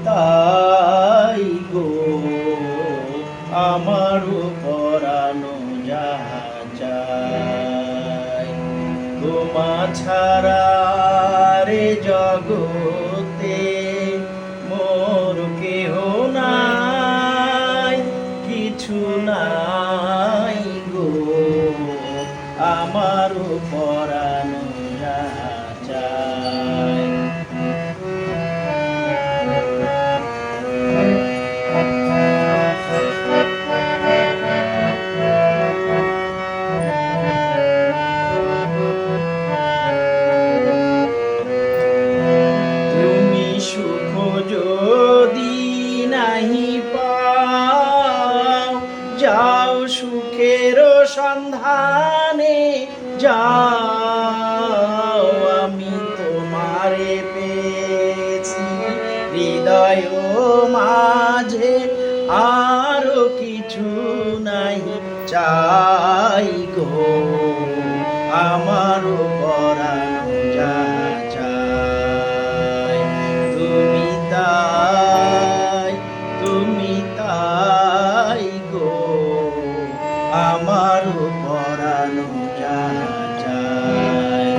তাই গো আমারও পরানো যাহা চাই। তোমা ছাড়া রে জগতে মোর কেহ নাই, কিছু নাই গো আমারও পরানো যাহা চাই। সুখ যদি নাহি পাও, যাও সুখের সন্ধানে যাও। আমি তোমারে পেয়েছি হৃদয় মাঝে, আরো কিছু নাহি চাই গো আমার পরানো যাহা চাই। তুমি তাই গো আমার পরানো যাহা চাই।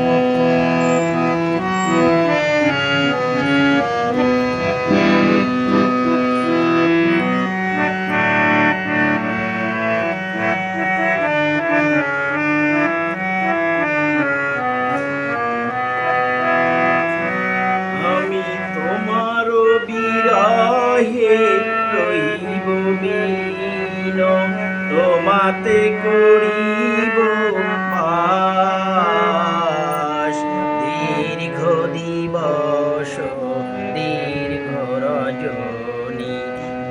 আমি তোমার বিরহে রহিব বিলীন, তোমাতে করিব বাস। দীর্ঘ দিবস দীর্ঘ রজনী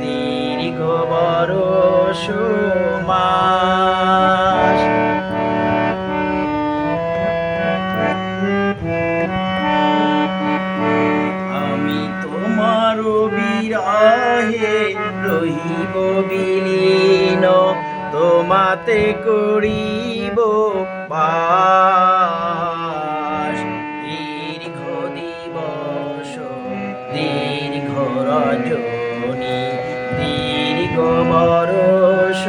দীর্ঘ বরষ মাস। আমি তোমার বিরহে রহিব বিলীন, তোমাতে করিব বাস। দীর্ঘ দিবস দীর্ঘ রজনী দীর্ঘ বরষ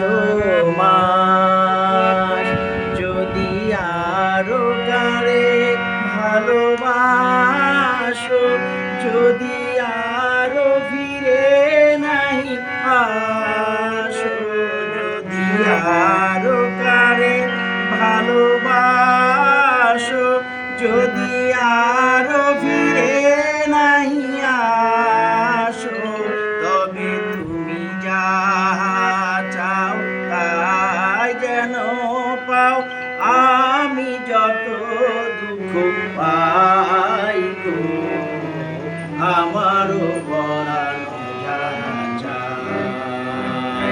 মাস। যদি আরো কারে ভালোবাসো, যদি আরো ফিরে নাই আসো, যদি আরো কারে ভালোবাসো, যদি আরো ফিরে নাই আসো, তবে তুমি যাহা চাও তাই যেন পাও। আমি যত দুঃখ পাই গো আমারও পরানো যাহা চাই।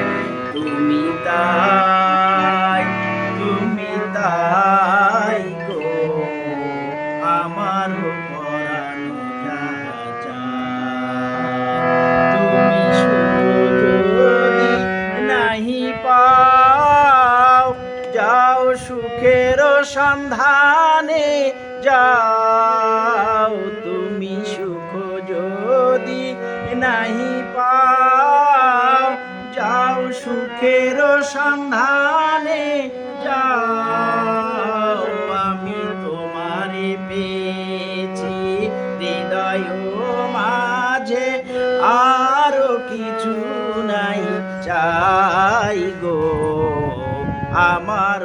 তুমি তাই গো আমারও পরানো যাহা চাই। তুমি সুখ যদি নাহি পাও, যাও সুখের সন্ধানে যাও। তুমি সুখ যদি নাহি পাও, যাও সুখের সন্ধানে যাও। আমি তোমারে পেয়েছি হৃদয় মাঝে, আরো কিছু নাই চাই গো আমার